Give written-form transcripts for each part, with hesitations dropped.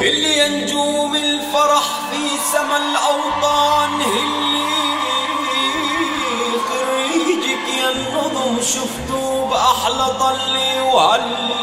اللي نجوم الفرح في سما الأوطان اللي خريجك يا النظم شفتوا بأحلى طلي وهلي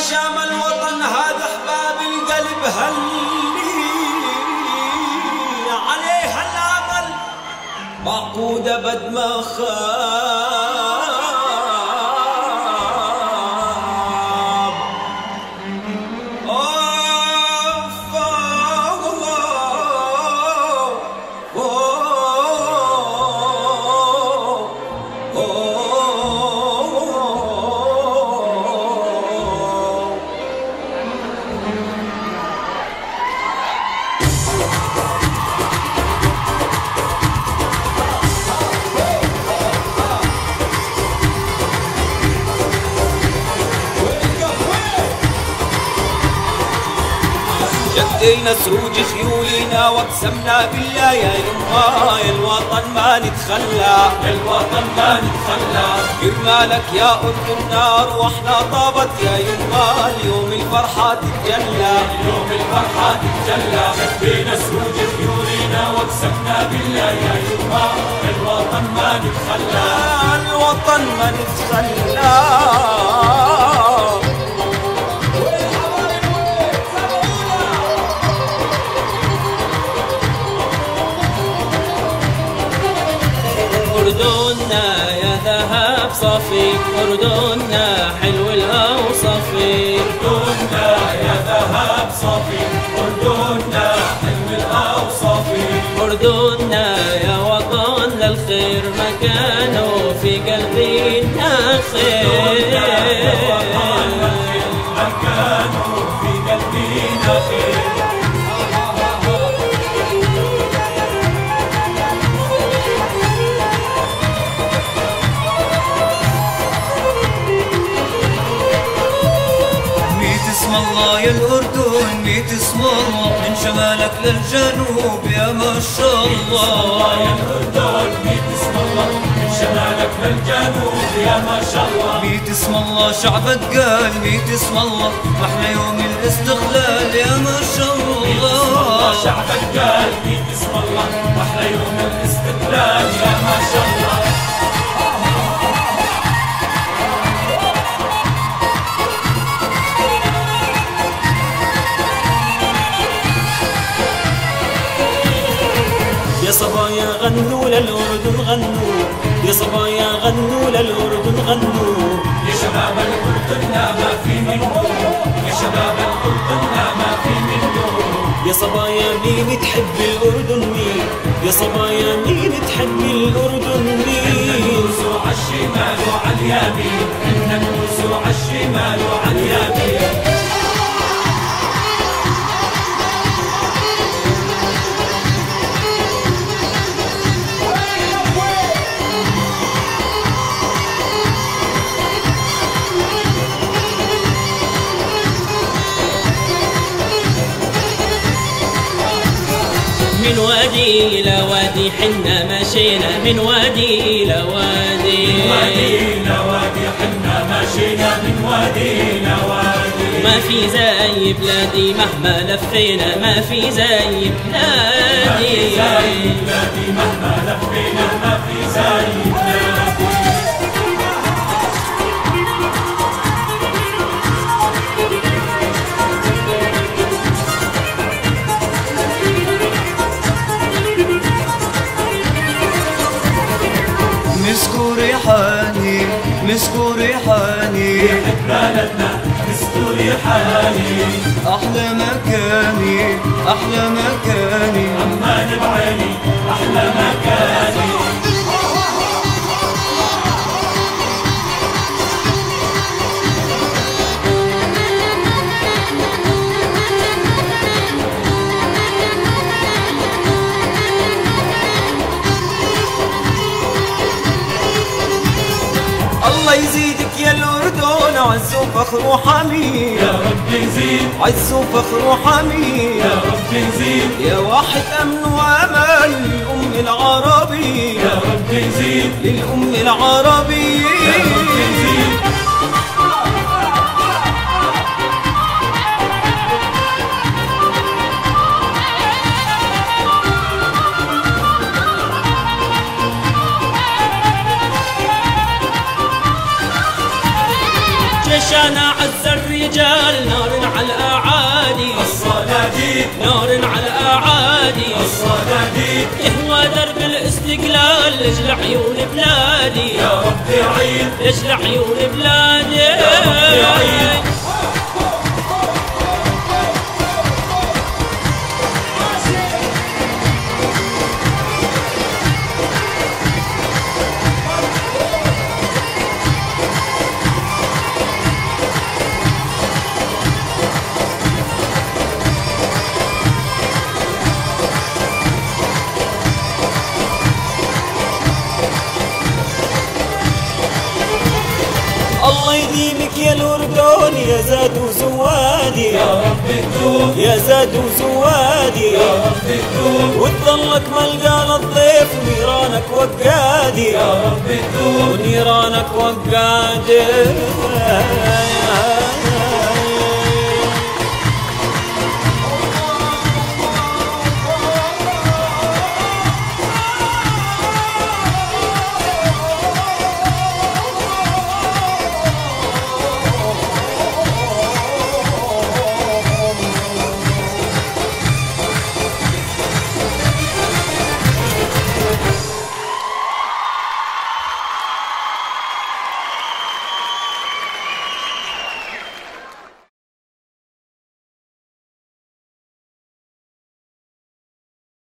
شام الوطن هذا احباب القلب هلي عليها الامل معقوده بد ما خاب جدينا سروج خيولنا واقسمنا بالله يا يما يا الوطن ما نتخلى يا الوطن ما نتخلى جرنا لك يا أردن نار واحنا طابت يا يما اليوم الفرحة تتجلى اليوم الفرحة تتجلى جدينا سروج خيولنا واقسمنا بالله يا يما الوطن ما نتخلى الوطن ما نتخلى أردننا يا ذهب صافي أردننا حلو الأوصاف أردننا يا ذهب صافي أردننا حلو الأوصاف أردننا يا وطن للخير مكانه في قلبنا خير مكانه في قلبنا خير اسم الله يا الأردن ميت اسم الله من شمالك للجنوب يا ما شاء الله يا الأردن ميت اسم الله من شمالك للجنوب يا ما شاء الله ميت اسم الله شعبك قال ميت اسم الله أحلى يوم الاستقلال يا ما شاء الله شعبك قال ميت اسم الله أحلى يوم الاستقلال يا ما شاء الله يا صبايا غنوا للأردن غنوا يا صبايا غنوا للأردن غنوا يا شباب الأردن لا ما في منه يا شباب الأردن لا ما في منه يا صبايا مين تحب الأردن مين يا صبايا مين تحب الأردن مين ندوسوا عالشمال وعاليمين ندوسوا عالشمال وعاليمين من وادي إلى وادي حنا مشينا من وادي إلى وادي من وادي إلى وادي حنا مشينا من وادي إلى وادي ما في زي بلادي مهما لفينا ما في زي بلادي مهما لفينا ما في زي بلادي مسكو ريحاني مسكو ريحاني ريحة بلدنا مسكو ريحاني أحلى مكاني أحلى مكاني عمان بعيني أحلى مكاني يزيدك يا الأردن عز وفخر وحميد، يا رب زيد عز وفخر وحميد، يا رب زيد يا واحد أمن وأمان للأم العربية، يا رب زيد للأم العربية، يا رب زيد. جيشنا عز الرجال نار على الأعادي، الصناديد نار على الأعادي، الصناديد يهوى درب الاستقلال لأجل عيون بلادي، يا رب عيد لأجل عيون بلادي، يا رب عيد. الله يديمك يا الأردن يا زاد وزوادي، يا رب تدوم يا زاد وزوادي، يا رب تدوم وتظلك ملقى للضيف ونيرانك وقادي، يا رب تدوم ونيرانك وقادي.